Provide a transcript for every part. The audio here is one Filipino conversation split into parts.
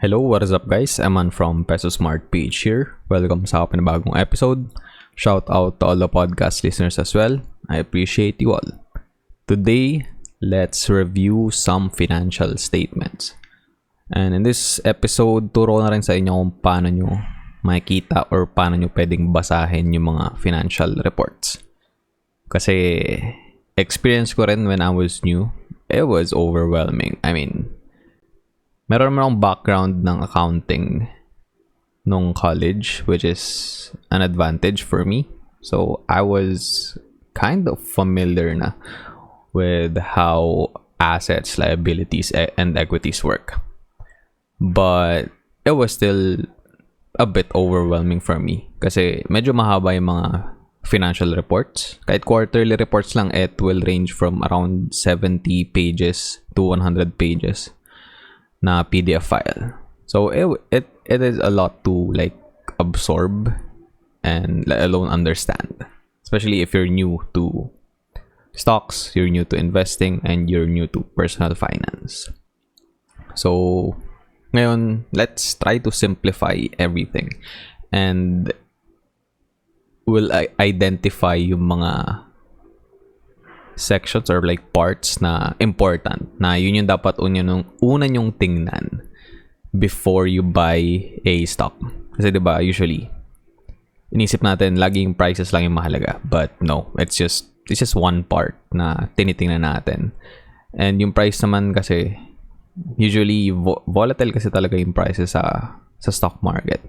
Hello, what is up guys? Eman from Peso Smart Page here. Welcome sa panibagong episode. Shout out to all the podcast listeners as well. I appreciate you all. Today, let's review some financial statements. And in this episode, turo na rin sa inyo kung paano nyo makikita or paano nyo pwedeng basahin yung mga financial reports. Kasi experience ko rin when I was new, it was overwhelming. Meron naman akong background ng accounting nung college, which is an advantage for me. So, I was kind of familiar na with how assets, liabilities, and equities work. But, it was still a bit overwhelming for me. Kasi medyo mahaba yung mga financial reports. Kahit quarterly reports lang, it will range from around 70 pages to 100 pages. Na PDF file. So it is a lot to like absorb and let alone understand. Especially if you're new to stocks, you're new to investing, and you're new to personal finance. So ngayon, let's try to simplify everything and we'll identify yung mga sections or like parts na important na yun yung dapat una nyong tingnan before you buy a stock. Kasi diba usually inisip natin laging prices lang yung mahalaga, but no, it's just one part na tinitingnan natin. And yung price naman kasi usually volatile kasi talaga yung prices sa stock market.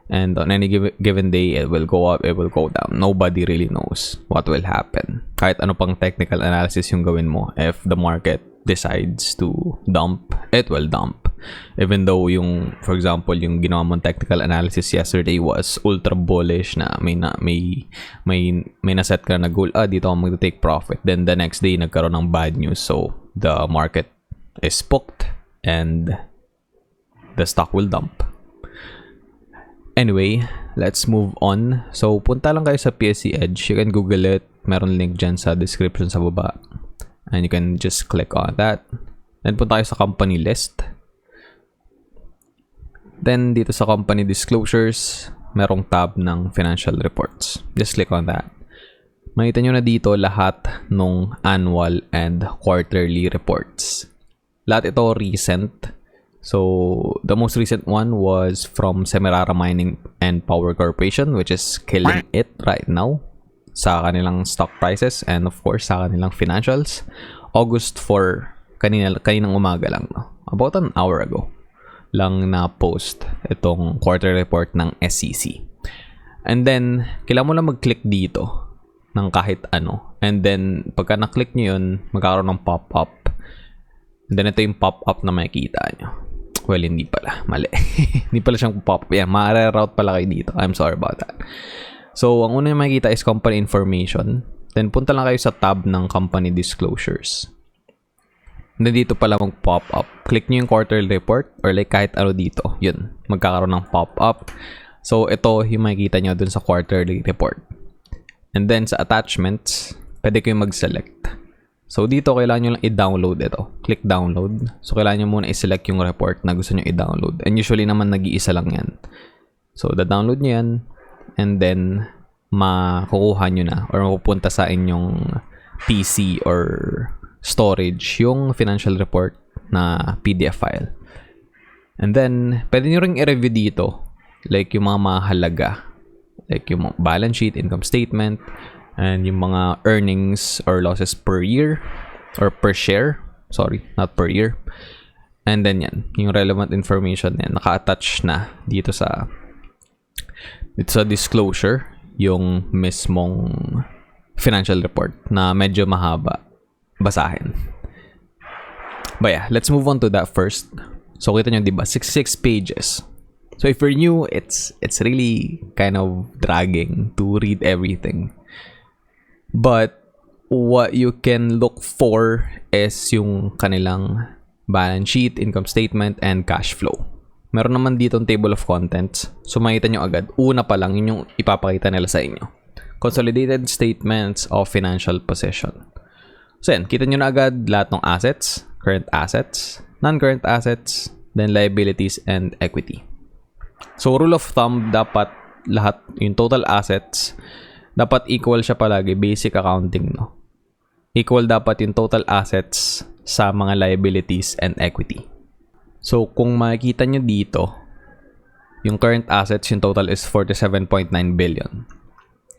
And on any given day, it will go up, it will go down. Nobody really knows what will happen. Kahit ano pang technical analysis yung gawin mo, if the market decides to dump, it will dump. Even though for example, yung ginawa mong technical analysis yesterday was ultra bullish na may naset ka na goal, dito ako mag-take profit. Then the next day, nagkaroon ng bad news. So, the market is spooked and the stock will dump. Anyway, let's move on. So, punta lang kayo sa PSE Edge. You can Google it. Meron link dyan sa description sa baba. And you can just click on that. Then, punta kayo sa company list. Then, dito sa company disclosures, merong tab ng financial reports. Just click on that. Makita nyo na dito lahat ng annual and quarterly reports. Lahat ito recent. So, the most recent one was from Semirara Mining and Power Corporation, which is killing it right now sa kanilang stock prices and of course sa kanilang financials. August 4, kaninang umaga lang, no? About an hour ago lang na post itong quarter report ng SEC. And then, kailangan mo lang mag-click dito ng kahit ano. And then, pagka na-click nyo yun, magkakaroon ng pop-up. And then, ito yung pop-up na makikita nyo. Well, hindi pala. Mali. Hindi pala siyang pop-up. Yeah, ma-reroute pala kayo dito. I'm sorry about that. So, ang una yung makikita is company information. Then, punta lang kayo sa tab ng company disclosures. And then, dito pala mag-pop up. Click nyo yung quarterly report or like kahit ano dito. Yun. Magkakaroon ng pop-up. So, ito yung makikita nyo dun sa quarterly report. And then, sa attachments, pwede kayong mag-select. So, dito, kailangan nyo lang i-download ito. Click download. So, kailangan nyo muna i-select yung report na gusto nyo i-download. And usually naman, nag-iisa lang yan. So, da-download nyo yan. And then, makukuha nyo na or mapupunta sa inyong PC or storage yung financial report na PDF file. And then, pwede nyo rin i-review dito. Like, yung mga mahalaga. Like, yung balance sheet, income statement, and yung mga earnings or losses per year or per share. Sorry, not per year. And then yan, yung relevant information yan, naka-attach na dito sa disclosure, yung mismong financial report na medyo mahaba basahin. But yeah, let's move on to that first. So, kita nyo, diba? 66 pages. So, if you're new, it's really kind of dragging to read everything. But what you can look for is yung kanilang balance sheet, income statement, and cash flow. Meron naman dito ang table of contents. So makita nyo agad, una pa lang yun yung ipapakita nila sa inyo. Consolidated statements of financial position. So yan, kita nyo na agad lahat ng assets, current assets, non-current assets, then liabilities, and equity. So rule of thumb, dapat lahat yung total assets dapat equal siya palagi, basic accounting, no? Equal dapat yung total assets sa mga liabilities and equity. So kung makikita nyo dito, yung current assets, yung total is 47.9 billion.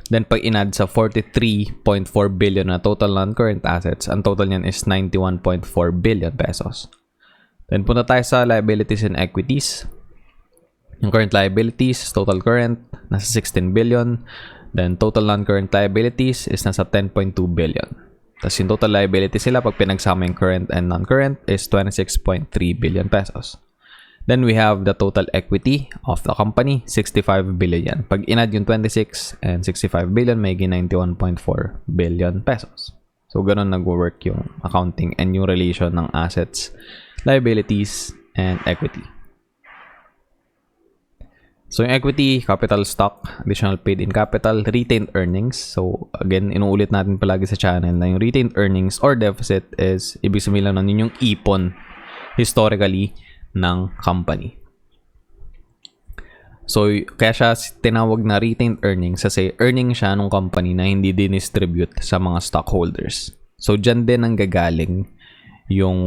Then pag inad sa 43.4 billion na total non-current assets, ang total niyan is 91.4 billion pesos. Then punta tayo sa liabilities and equities. Yung current liabilities, total current, nasa 16 billion. Then total non-current liabilities is nasa 10.2 billion. Tapos yung total liabilities sila pag pinagsama yung current and non-current is 26.3 billion pesos. Then we have the total equity of the company, 65 billion. Pag inad yung 26 and 65 billion, may 91.4 billion pesos. So, ganun nag-work yung accounting and yung relation ng assets, liabilities, and equity. So, yung equity, capital stock, additional paid-in capital, retained earnings. So, again, inuulit natin palagi sa channel na yung retained earnings or deficit is, ibig sabihin lang nun yung ipon historically ng company. So, kaya siya tinawag na retained earnings kasi earning siya ng company na hindi dinistribute sa mga stockholders. So, dyan din ang gagaling yung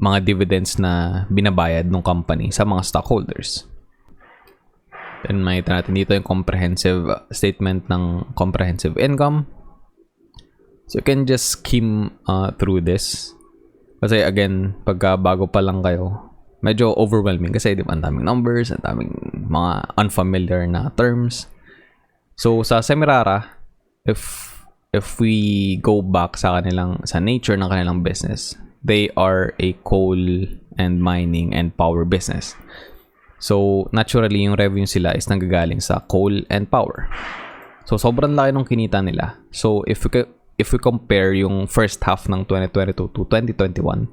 mga dividends na binabayad ng company sa mga stockholders. Then, makita natin dito yung comprehensive statement ng comprehensive income. So, you can just skim through this. Kasi, again, pagka bago pa lang kayo, medyo overwhelming kasi di ba, ang daming numbers, ang daming mga unfamiliar na terms. So sa Semirara, if we go back sa nature ng kanilang business, they are a coal and mining and power business. So naturally yung revenue sila is nanggagaling sa coal and power. So sobrang laki ng kinita nila. So if we compare yung first half ng 2022 to 2021,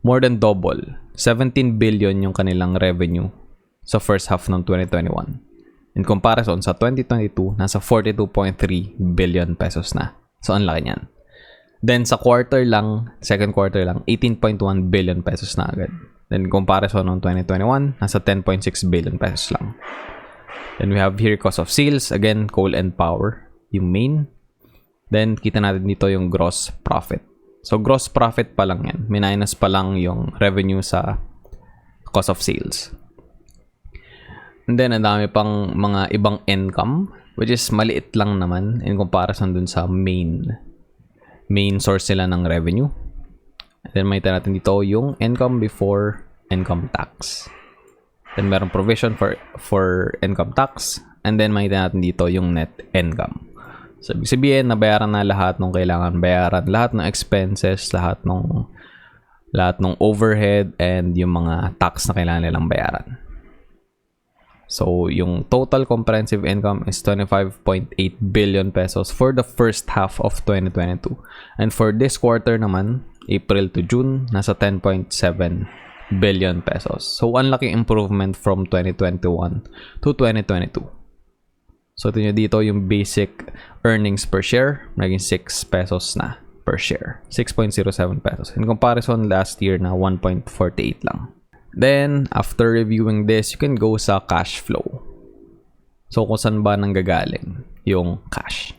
more than double, 17 billion yung kanilang revenue sa first half ng 2021. In comparison sa 2022, nasa 42.3 billion pesos na. So, ang laki niyan. Then, sa second quarter lang, 18.1 billion pesos na agad. Then, in comparison ng 2021, nasa 10.6 billion pesos lang. Then, we have here cost of sales. Again, coal and power, yung main. Then, kita natin dito yung gross profit. So, gross profit pa lang yan. Minus pa lang yung revenue sa cost of sales. And then, ang dami pang mga ibang income, which is maliit lang naman in comparison dun sa main source nila ng revenue. And then, makita natin dito yung income before income tax. Then, meron provision for income tax. And then, makita natin dito yung net income. So, ibig sabihin, nabayaran na lahat ng kailangan bayaran, lahat ng expenses, lahat ng overhead, and yung mga tax na kailangan nilang bayaran. So, yung total comprehensive income is 25.8 billion pesos for the first half of 2022. And for this quarter naman, April to June, nasa 10.7 billion pesos. So, ang laking improvement from 2021 to 2022. So, ito nyo dito yung basic earnings per share, naging 6 pesos na per share. 6.07 pesos. In comparison, last year na 1.48 lang. Then, after reviewing this, you can go sa cash flow. So, kung saan ba nanggagaling yung cash.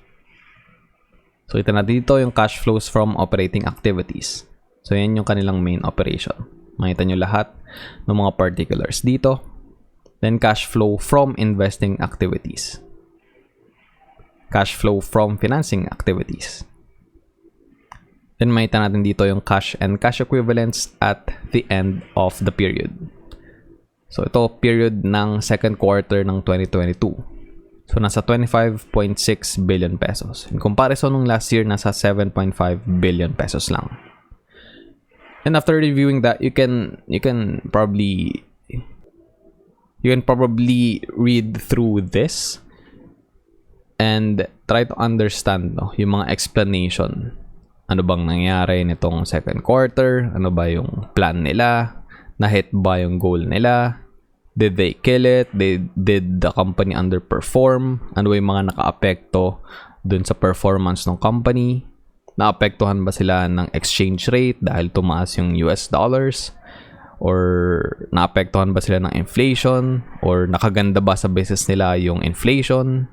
So, ito na dito yung cash flows from operating activities. So, yan yung kanilang main operation. Makita nyo lahat ng mga particulars dito. Then, cash flow from investing activities. Cash flow from financing activities. Then, makita natin dito yung cash and cash equivalents at the end of the period. So, ito, period ng second quarter ng 2022. So, nasa 25.6 billion pesos. In comparison ng last year, nasa 7.5 billion pesos lang. And after reviewing that, you can probably read through this and try to understand yung mga explanation. Ano bang nangyari nitong second quarter? Ano ba yung plan nila? Na-hit ba yung goal nila? Did they kill it? Did the company underperform? Ano ba yung mga naka-apekto dun sa performance ng company? Naapektuhan ba sila ng exchange rate dahil tumaas yung US dollars? or naapektuhan ba sila ng inflation, or nakaganda ba sa business nila yung inflation.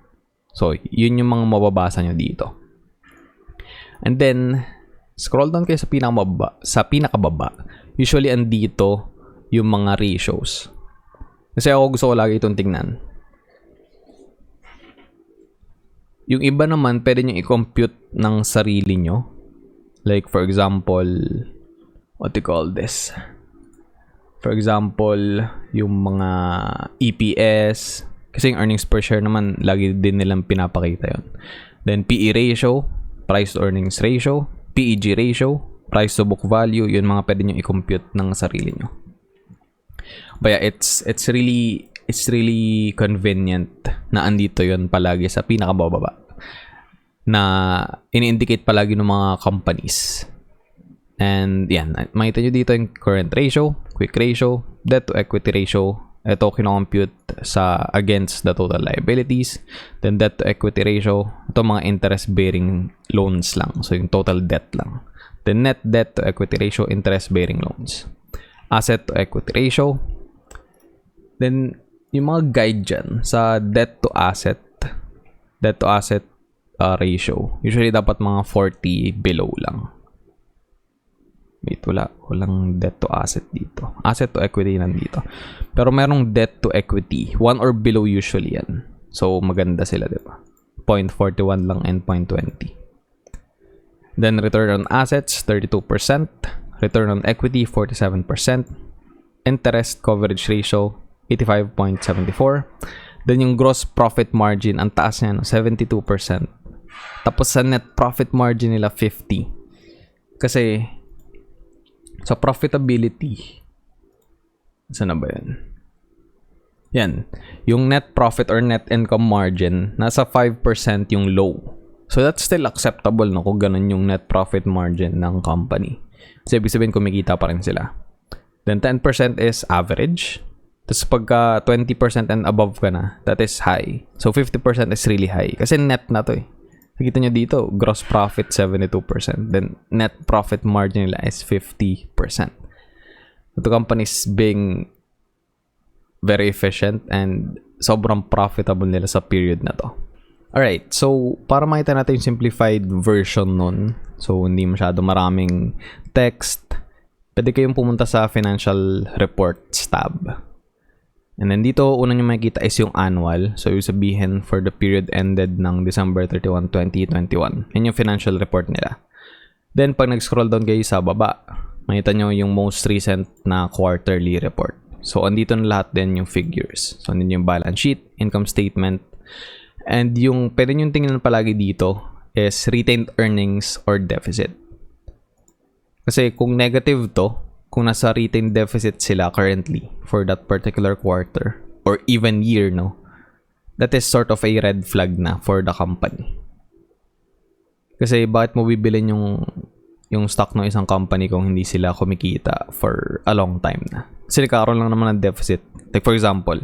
So, yun yung mga mababasa nyo dito. And then, scroll down kayo sa pinakababa. Usually, andito yung mga ratios. Kasi ako gusto ko lagi itong tingnan. Yung iba naman, pwede nyo i-compute ng sarili nyo. Like, for example, what do you call this? For example, yung mga EPS. Kasi yung earnings per share naman, lagi din nilang pinapakita yun. Then, PE ratio, price to earnings ratio, PEG ratio, price to book value, yun mga pwede nyo i-compute ng sarili nyo. But yeah, it's really convenient na andito yun palagi sa pinakababa na ini-indicate palagi ng mga companies. And yan, makita nyo dito yung current ratio, quick ratio, debt to equity ratio. Ito kinocompute sa against the total liabilities. Then debt to equity ratio, ito mga interest bearing loans lang. So yung total debt lang. Then net debt to equity ratio, interest bearing loans. Asset to equity ratio. Then yung mga guide dyan sa debt to asset ratio, usually dapat mga 40 below lang. Wait, walang debt to asset dito. Asset to equity nandito. Pero merong debt to equity, 1 or below usually yan. So maganda sila, diba? 0.41 lang and 0.20. Then return on assets 32%, return on equity 47%, interest coverage ratio 85.74. Then yung gross profit margin, ang taas niya, 72%. Tapos sa net profit margin nila, 50%. Kasi sa profitability, saan na ba yan? Yan. Yung net profit or net income margin, nasa 5% yung low. So that's still acceptable, no, kung ganun yung net profit margin ng company. So ibig sabihin, kumikita pa rin sila. Then 10% is average. Tapos pagka 20% and above ka na, that is high. So 50% is really high. Kasi net na to eh. Nakita nyo dito, gross profit 72%. Then net profit margin nila is 50%. The company is being very efficient and sobrang profitable nila sa period na to. Alright, so para makita natin yung simplified version nun, so hindi masyado maraming text, pwede kayong pumunta sa financial reports tab. And then dito, una nyo makikita is yung annual. So, yung sabihin for the period ended ng December 31, 2021. Yan yung financial report nila. Then, pag nag-scroll down kayo sa baba, makita nyo yung most recent na quarterly report. So, andito na lahat din yung figures. So, andito yung balance sheet, income statement. And yung pwede nyo tingnan palagi dito is retained earnings or deficit. Kasi kung negative to, kung nasa retained deficit sila currently for that particular quarter or even year, no, that is sort of a red flag na for the company. Kasi bakit mo bibilin yung stock ng isang company kung hindi sila kumikita for a long time na? Kasi nagkakaroon lang naman ng deficit. Like for example,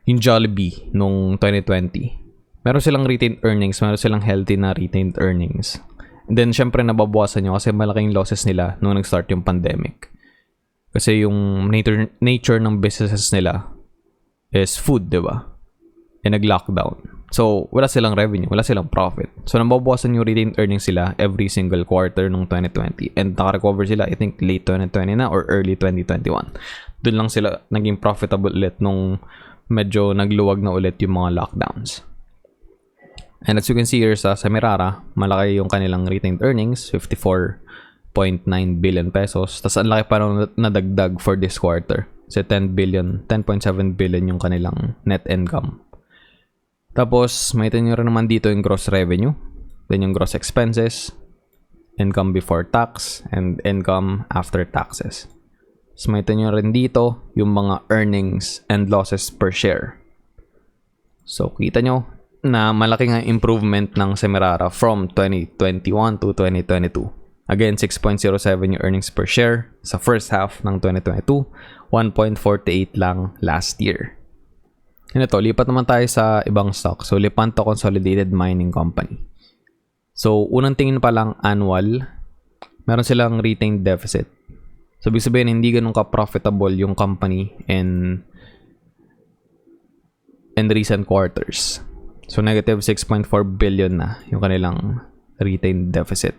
yung Jollibee nung 2020, meron silang retained earnings, meron silang healthy na retained earnings. And then, syempre, nababawasan nyo kasi malaking losses nila nung nag-start yung pandemic. Kasi yung nature ng businesses nila is food, diba? And nag-lockdown. So, wala silang revenue, wala silang profit. So, nababawasan yung retained earnings sila every single quarter nung 2020. And naka-recover sila, I think, late 2020 na or early 2021. Doon lang sila naging profitable ulit nung medyo nagluwag na ulit yung mga lockdowns. And as you can see here sa Semirara, malaki yung kanilang retained earnings, 54.9 billion pesos. Tapos ang laki pa nung nadagdag for this quarter. Kasi 10.7 billion yung kanilang net income. Tapos, may nyo rin naman dito yung gross revenue. Then yung gross expenses, income before tax, and income after taxes. Tapos may nyo rin dito yung mga earnings and losses per share. So, kita nyo na malaki nga improvement ng Semirara from 2021 to 2022. Again, 6.07 yung earnings per share sa first half ng 2022, 1.48 lang last year. And ito, lipat naman tayo sa ibang stock. So, Lipanto Consolidated Mining Company. So, unang tingin pa lang annual, meron silang retained deficit. So, ibig sabihin, hindi ganun ka-profitable yung company in recent quarters. So, negative 6.4 billion na yung kanilang retained deficit.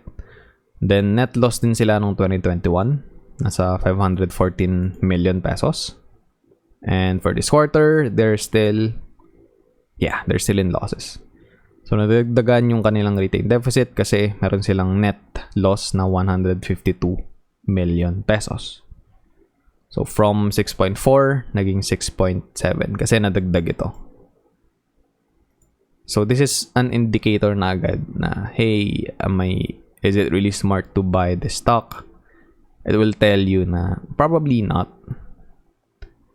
Then, net loss din sila noong 2021. Nasa 514 million pesos. And for this quarter, they're still in losses. So, nadagdagan yung kanilang retained deficit kasi meron silang net loss na 152 million pesos. So, from 6.4, naging 6.7 kasi nadagdag ito. So, this is an indicator na agad na, hey, is it really smart to buy this stock? It will tell you na probably not.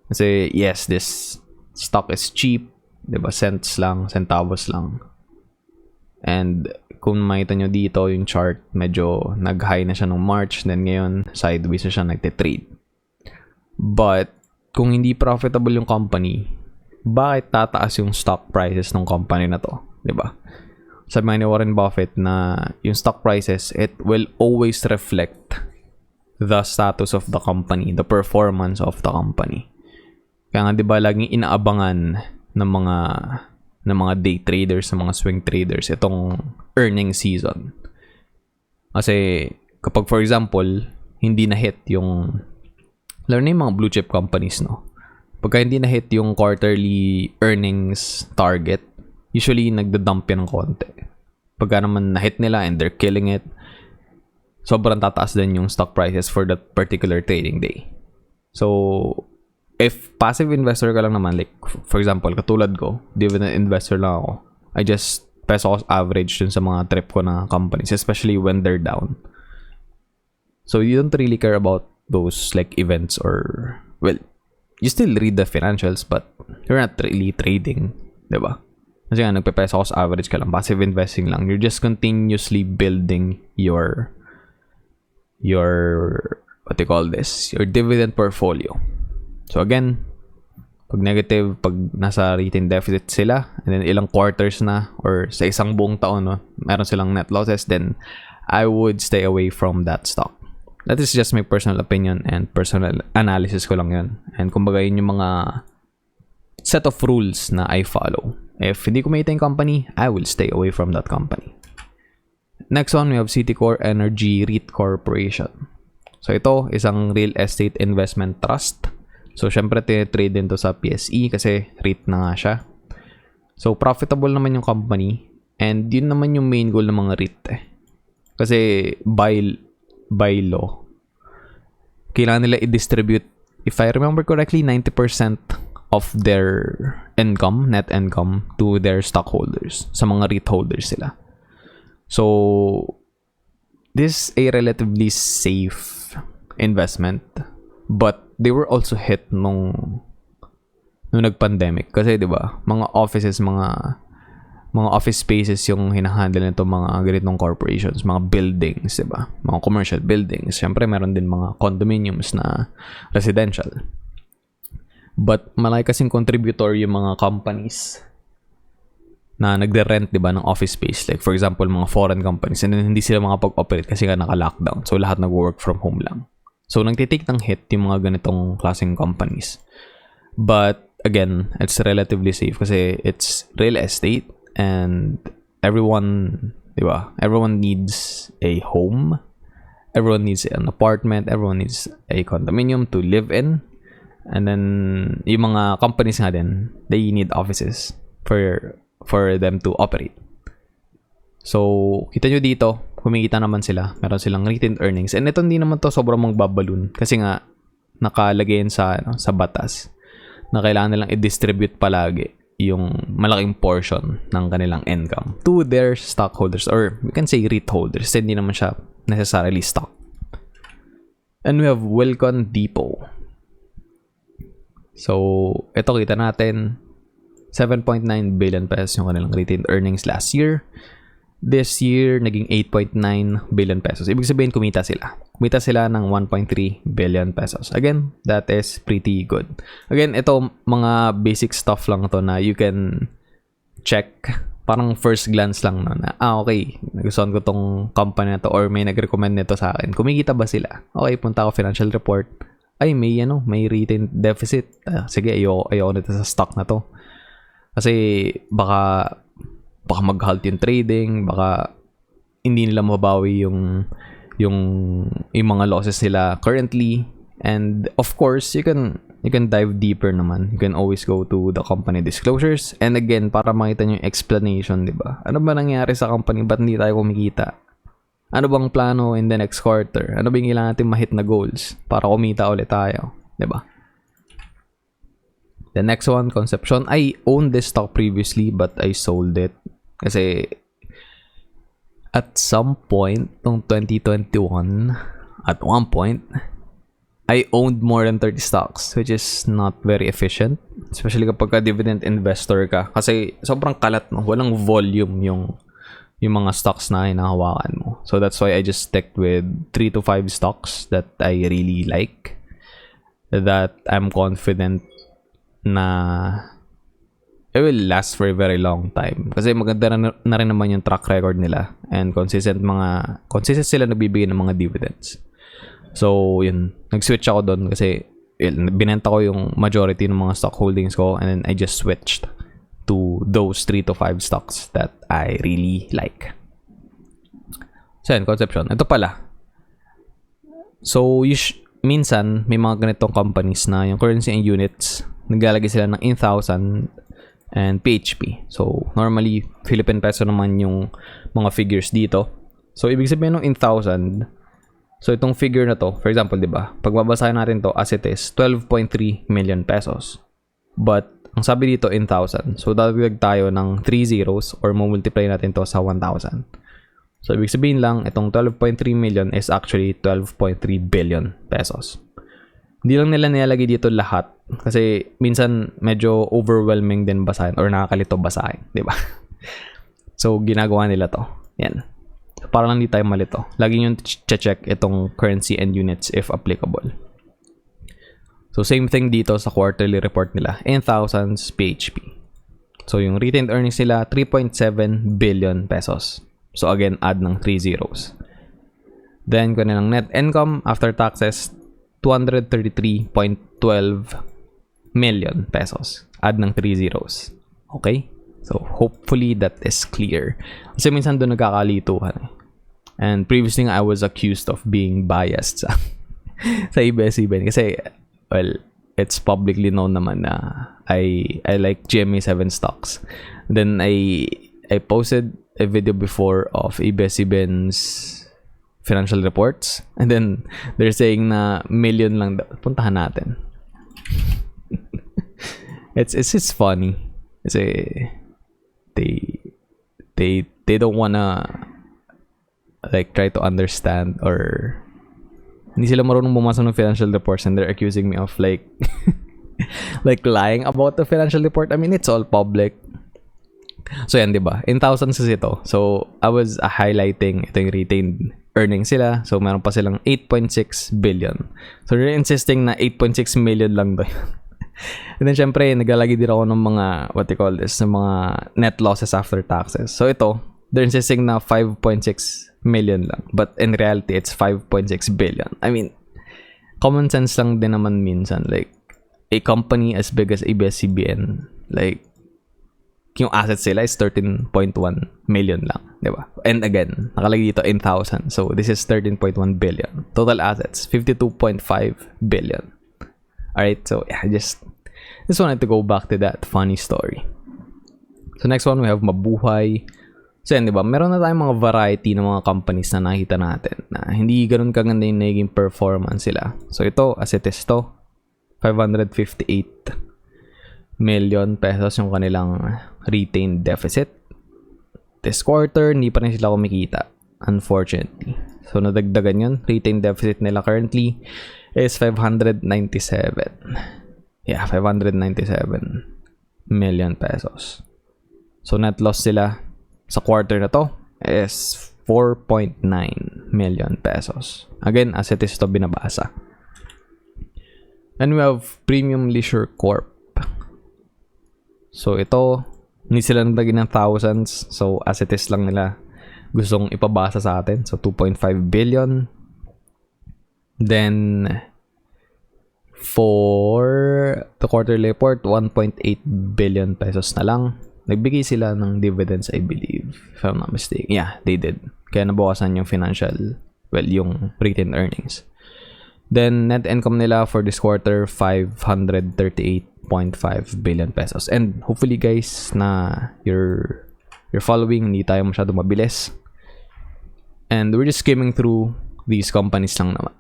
Kasi, yes, this stock is cheap. Diba? Centavos lang. And, kung makita nyo dito, yung chart, medyo nag-high na siya nung March. Then, ngayon, sideways na siya nagtitrade. But, kung hindi profitable yung company, bakit tataas yung stock prices ng company na to? Diba? Sabi ni Warren Buffett na yung stock prices, it will always reflect the status of the company, the performance of the company. Kaya nga, diba, laging inaabangan ng mga day traders, ng mga swing traders, itong earnings season. Kasi, kapag for example, hindi na-hit yung, lalo na yung mga blue chip companies, no? Pagka hindi na-hit yung quarterly earnings target, usually nagda-dump yan ng konti. Pagka naman na-hit nila and they're killing it, sobrang tataas din yung stock prices for that particular trading day. So, if passive investor ka lang naman, like, for example, katulad ko, dividend investor lang ako, I just peso average dun sa mga trip ko na companies, especially when they're down. So, you don't really care about those, like, events or, well, you still read the financials, but you're not really trading, diba? Kasi nga, nagpe-peso average ka lang, passive investing lang. You're just continuously building your what do you call this? Your dividend portfolio. So again, pag negative, pag nasa retained deficit sila, and then ilang quarters na, or sa isang buong taon, no, meron silang net losses, then I would stay away from that stock. That is just my personal opinion and personal analysis ko lang yun. And kumbaga yun yung mga set of rules na I follow. If hindi ko makita yung company, I will stay away from that company. Next one, we have Citicorp Energy REIT Corporation. So ito, isang real estate investment trust. So syempre, trade din to sa PSE kasi REIT na nga siya. So profitable naman yung company. And yun naman yung main goal ng mga REIT eh. Kasi by law, kailangan nila i-distribute, if I remember correctly, 90% of their income, net income, to their stockholders, sa mga REIT holders sila. So, this is a relatively safe investment, but they were also hit nung nag-pandemic. Kasi, di ba, mga offices, mga office spaces yung hinahandle nito, mga ganitong corporations, mga buildings, diba? Mga commercial buildings. Siyempre, meron din mga condominiums na residential. But, malaki kasing contributor yung mga companies na nagde-rent, diba, ng office space. Like, for example, mga foreign companies. And then, hindi sila makapag-operate kasi nga naka-lockdown. So, lahat nag-work from home lang. So, nagtitake ng hit yung mga ganitong klaseng companies. But, again, it's relatively safe kasi it's real estate. And everyone, diba? Everyone needs a home. Everyone needs an apartment. Everyone needs a condominium to live in. And then, yung mga companies nga din, they need offices for them to operate. So, kita nyo dito, kumikita naman sila. Meron silang retained earnings. And ito hindi naman to sobrang magbabalun. Kasi nga, nakalagay yun sa batas na kailangan nilang i-distribute palagi yung malaking portion ng kanilang income to their stockholders, or we can say REIT holders. Hindi naman siya necessarily stock. And we have Wilcon Depot. So, ito kita natin, 7.9 billion pesos yung kanilang retained earnings last year. This year, naging 8.9 billion pesos. Ibig sabihin, kumita sila. Kumita sila ng 1.3 billion pesos. Again, that is pretty good. Again, ito, mga basic stuff lang to na you can check parang first glance lang no, na okay, nagustuhan ko tong company na to or may nag-recommend nito sa akin. Kumikita ba sila? Okay, punta ako financial report. Ay, may retained deficit. Sige, ayoko nito sa stock na to. Kasi baka mag-halt yung trading, baka hindi nila mabawi yung mga losses nila currently. And of course, you can dive deeper naman. You can always go to the company disclosures. And again, para makita nyo yung explanation, di ba? Ano ba nangyari sa company? Ba't hindi tayo kumikita? Ano bang plano in the next quarter? Ano ba yung kailangan natin ma-hit na goals para kumita ulit tayo? Di ba? The next one, Concepcion. I owned this stock previously but I sold it. Kasi at some point, noong 2021, at one point, I owned more than 30 stocks, which is not very efficient. Especially kapag ka-dividend investor ka. Kasi sobrang kalat, no? Walang volume yung mga stocks na hinahawakan mo. So that's why I just stick with 3 to 5 stocks that I really like. That I'm confident na it will last for a very long time. Kasi maganda na rin naman yung track record nila. And consistent sila nagbibigay ng mga dividends. So, yun. Nag-switch ako doon kasi binenta ko yung majority ng mga stock holdings ko and then I just switched to those 3 to 5 stocks that I really like. So, yun. Concepcion. Ito pala. So, minsan, may mga ganitong companies na yung currency and units, naglalagay sila ng in thousand and PHP. So, normally, Philippine Peso naman yung mga figures dito. So, ibig sabihin ng in thousand, so, itong figure na to, for example, di ba? Pag babasahin natin to as it is, 12.3 million pesos. But, ang sabi dito, in thousand. So, dadagdag tayo ng 3 zeros or multiply natin to sa 1,000. So, ibig sabihin lang, itong 12.3 million is actually 12.3 billion pesos. Hindi lang nila nilalagay dito lahat. Kasi, minsan, medyo overwhelming din basahin or nakakalito basahin. Di ba? So, ginagawa nila to. Yan. Para lang hindi tayo malito. Lagi nyo check itong currency and units if applicable. So, same thing dito sa quarterly report nila. In thousands PHP. So, yung retained earnings nila, 3.7 billion pesos. So, again, add ng 3 zeros. Then, kung nilang net income after taxes, 233.12 million pesos. Add ng 3 zeros. Okay? So, hopefully that is clear. Kasi minsan doon nagkakalituhan. And previously I was accused of being biased sa ABS-CBN. Kasi, well, it's publicly known naman na I like GMA7 stocks. Then, I posted a video before of ABS-CBN's financial reports. And then, they're saying na million lang daw. Puntahan natin. It's just funny. Kasi, they don't wanna like try to understand or hindi sila marunong bumasa ng financial reports and they're accusing me of like like lying about the financial report. I mean, it's all public. So yan, diba? In thousands kasi ito. So I was highlighting ito yung retained earnings sila. So meron pa silang 8.6 billion. So they're insisting na 8.6 million lang doon. And then, syempre, naglalagay din ako ng mga, what you call this, ng mga net losses after taxes. So, ito, they're insisting na 5.6 million lang. But in reality, it's 5.6 billion. I mean, common sense lang din naman minsan. Like, a company as big as ABS-CBN, like, yung assets sila is 13.1 million lang. Diba? And again, nakalagay dito in thousand. So, this is 13.1 billion. Total assets, 52.5 billion. Alright, so yeah, I just wanted to go back to that funny story. So next one, we have Mabuhay. So yan, diba? Meron na tayong mga variety ng mga companies na nakita natin na hindi ganun kaganda yung naging performance sila. So ito, as it is to, 558 million pesos yung kanilang retained deficit. This quarter, hindi pa rin sila kumikita, unfortunately. So nadagdagan yun. Retained deficit nila currently is 597. Yeah, 597 million pesos. So net loss sila sa quarter na to is 4.9 million pesos. Again, as it is to binabasa. And we have Premium Leisure Corp. So ito, Hindi sila nagdagin ng thousands. So, as it is lang nila gustong ipabasa sa atin. So, 2.5 billion. Then, for the quarterly report, 1.8 billion pesos na lang. Nagbigay sila ng dividends, I believe, if I'm not mistaken. Yeah, they did. Kaya nabawasan yung yung retained earnings. Then, net income nila for this quarter, 538.5 billion pesos. And hopefully guys, na you're following, hindi tayo masyado mabilis. And we're just skimming through these companies lang naman.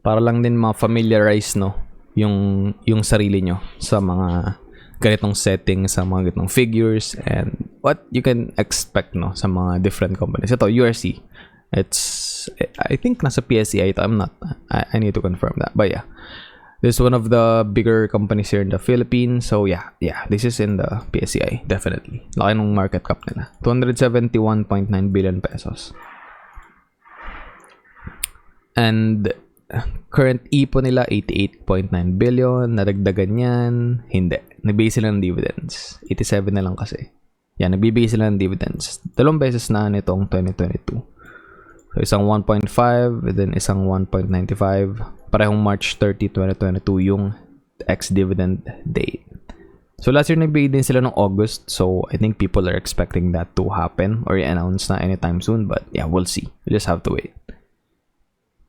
Para lang din ma-familiarize, no, yung sarili nyo sa mga ganitong settings, sa mga ganitong figures, and what you can expect, no, sa mga different companies. Ito, URC. It's, I think, nasa PSCI ito. I need to confirm that. But yeah, this is one of the bigger companies here in the Philippines. So yeah, this is in the PSCI, definitely. Laki ng market cap nila. 271.9 billion pesos. And current IPO nila, 88.9 billion. Nadagdagan yan. Hindi. Nagbigay sila ng dividends. 87 na lang kasi. Yan, nagbibigay sila ng dividends. 2 beses na nitong 2022. So, isang 1.5, then isang 1.95. Parehong March 30, 2022 yung ex-dividend date. So, last year nagbigay din sila ng August. So, I think people are expecting that to happen or i-announce na anytime soon. But yeah, we'll see. We just have to wait.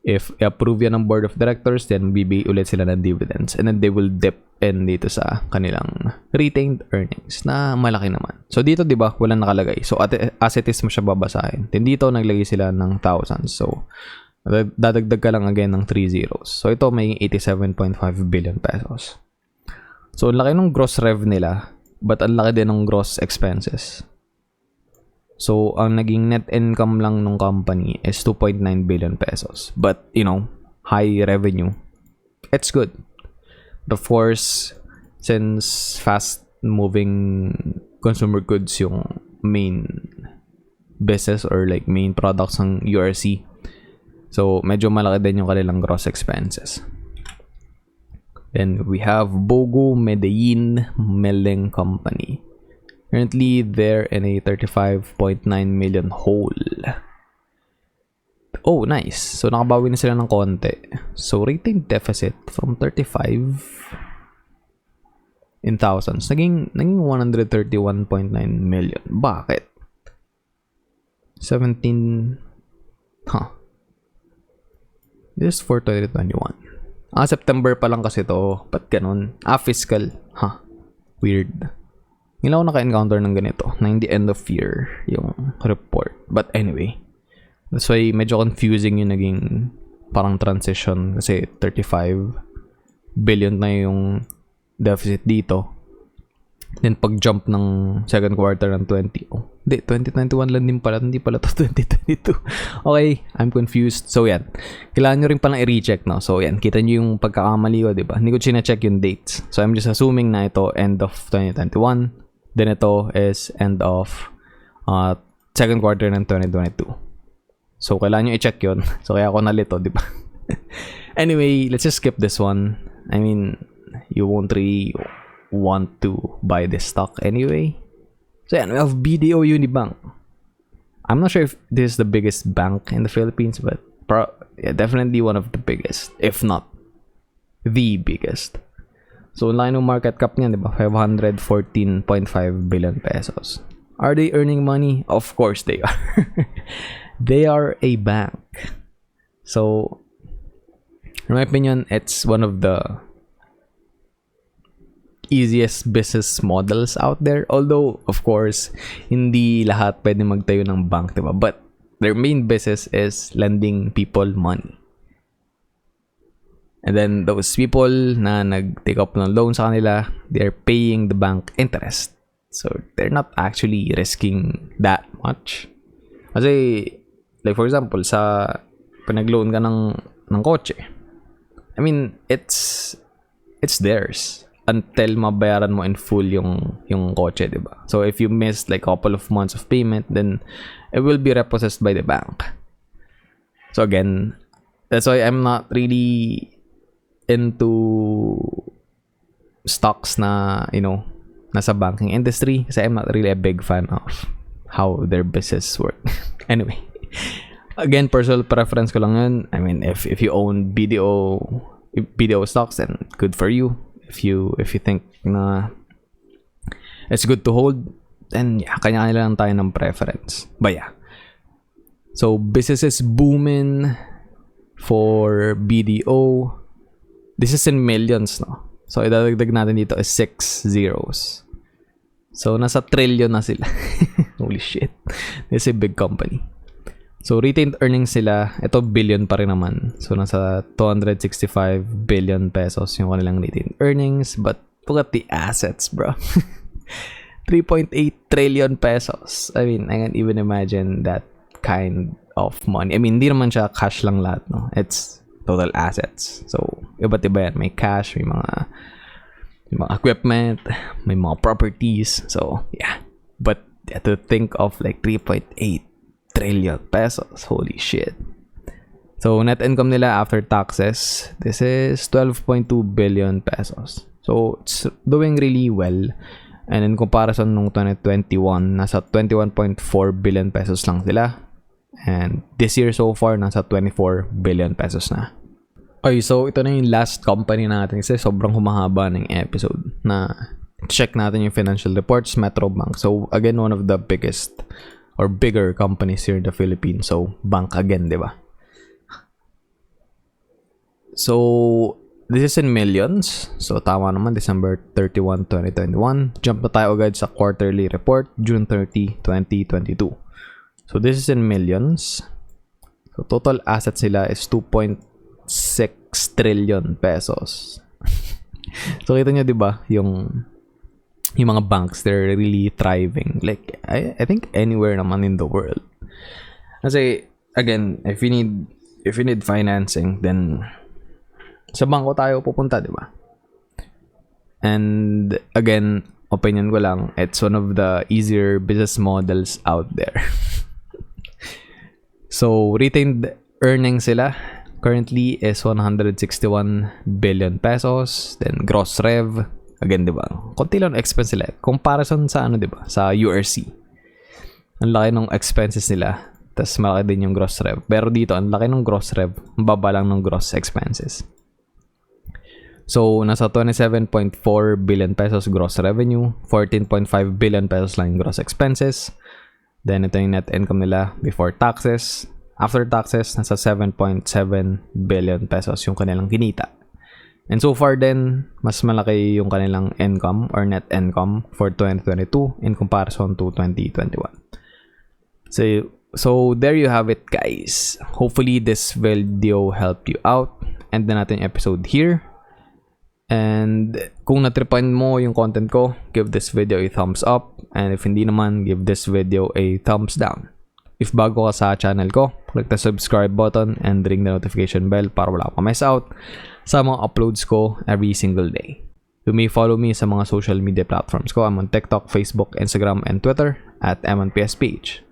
If i-approve yan ng board of directors, then bibigay ulit sila ng dividends. And then they will dip in dito sa kanilang retained earnings na malaki naman. So dito, di ba, walang nakalagay. So as it is mo siya babasahin. Then dito, naglagay sila ng thousands. So dadagdag ka lang again ng 3 zeros. So ito may 87.5 billion pesos. So ang laki ng gross rev nila, but ang laki din ng gross expenses. So, ang naging net income lang ng company is 2.9 billion pesos. But, you know, high revenue. It's good. But of course, since fast-moving consumer goods yung main business or like main products ng URC, so medyo malaki din yung kanilang gross expenses. Then, we have Bogo Medellin Milling Company. Currently, they're in a 35.9 million hole. Oh, nice. So, nakabawi na sila ng konti. So, retained deficit from 35 in thousands. Naging 131.9 million. Bakit? 17... Huh. This is for 2021. September pa lang kasi to. Ba't ganun? Fiscal. Huh. Weird. Hindi ako naka-encounter ng ganito na in the end of year yung report. But anyway, that's why medyo confusing yung naging parang transition kasi 35 billion na yung deficit dito. Then pag-jump ng second quarter ng 2021 lang din pala. Hindi pala to 2022. Okay, I'm confused. So yan, kailangan nyo rin palang i-recheck, no? So yan, kita nyo yung pagkakamali ko, diba? Hindi ko chine-check yung dates. So I'm just assuming na ito end of 2021. Then ito is end of second quarter ng 2022. So, kailangan nyo i-check yun. So, kaya ako nalito, di ba? Anyway, let's just skip this one. I mean, you won't really want to buy this stock anyway. So, yan, we have BDO Unibank. I'm not sure if this is the biggest bank in the Philippines, but yeah, definitely one of the biggest, if not the biggest. So, line ng market cap niyan, di ba? 514.5 billion pesos. Are they earning money? Of course they are. They are a bank. So, in my opinion, it's one of the easiest business models out there. Although, of course, hindi lahat pwede magtayo ng bank, di ba? But their main business is lending people money. And then, those people na nag-take up ng loan sa kanila, they're paying the bank interest. So, they're not actually risking that much. Kasi, like for example, sa pinag-loan ka ng kotse, I mean, it's theirs until mabayaran mo in full yung kotse, diba? So, if you miss like a couple of months of payment, then it will be repossessed by the bank. So, again, that's why I'm not really into stocks na, you know, nasa banking industry kasi I'm not really a big fan of how their business work. Anyway, again, personal preference ko lang yun. I mean, if you own BDO stocks, then good for you. If you think na it's good to hold, then yeah, kanya-kanya lang tayo ng preference. But yeah. So, business is booming for BDO. This is in millions, no? So, idadagdag natin dito is 6 zeros. So, nasa trillion na sila. Holy shit. This is a big company. So, retained earnings sila, ito billion pa rin naman. So, nasa 265 billion pesos yung kanilang retained earnings. But, look at the assets, bro. 3.8 trillion pesos. I mean, I can't even imagine that kind of money. I mean, hindi naman siya cash lang lahat, no? It's total assets. So, iba't iba yan. May cash, may mga equipment, may mga properties. So, yeah. But to think of like 3.8 trillion pesos. Holy shit. So, net income nila after taxes, this is 12.2 billion pesos. So, it's doing really well. And in comparison nung 2021, nasa 21.4 billion pesos lang sila. And this year so far, nasa 24 billion pesos na. Okay, so ito na yung last company natin kasi sobrang humahaba ng episode na check natin yung financial reports, Metro Bank. So again, one of the biggest or bigger companies here in the Philippines. So bank again, di ba? So this is in millions. So tama naman, December 31, 2021. Jump na tayo agad sa quarterly report, June 30, 2022. So this is in millions. So total assets nila is 2.6 trillion pesos. So kita nyo, di ba, yung mga banks, they're really thriving. Like, I think anywhere naman in the world. Kasi, again, if you need financing, then sa bangko tayo pupunta, di ba? And, again, opinion ko lang, it's one of the easier business models out there. So, retained earnings sila currently is 161 billion pesos. Then, gross rev, again, di ba? Konti lang expense nila. Comparison sa di ba? Sa URC. Ang laki ng expenses nila. Tapos, malaki din yung gross rev. Pero dito, ang laki ng gross rev. Ang baba lang ng gross expenses. So, nasa 27.4 billion pesos gross revenue. 14.5 billion pesos lang yung gross expenses. Then, ito yung net income nila before taxes. After taxes, nasa 7.7 billion pesos yung kanilang kinita. And so far then, mas malaki yung kanilang income or net income for 2022 in comparison to 2021. So there you have it, guys. Hopefully, this video helped you out. End na natin yung episode here. And kung natripan mo yung content ko, give this video a thumbs up. And if hindi naman, give this video a thumbs down. If bago ka sa channel ko, click the subscribe button and ring the notification bell para wala ka miss out sa mga uploads ko every single day. You may follow me sa mga social media platforms ko. I'm on TikTok, Facebook, Instagram, and Twitter at MNPSPH.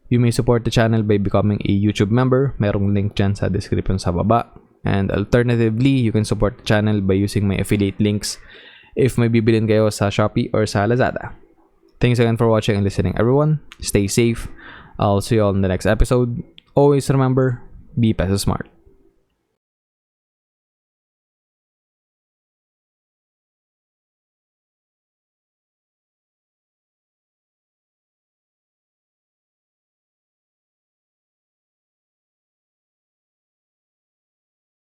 You may support the channel by becoming a YouTube member. Merong link dyan sa description sa baba. And alternatively, you can support the channel by using my affiliate links if may bibilin kayo sa Shopee or sa Lazada. Thanks again for watching and listening, everyone. Stay safe. I'll see you all in the next episode. Always remember, be Peso Smart.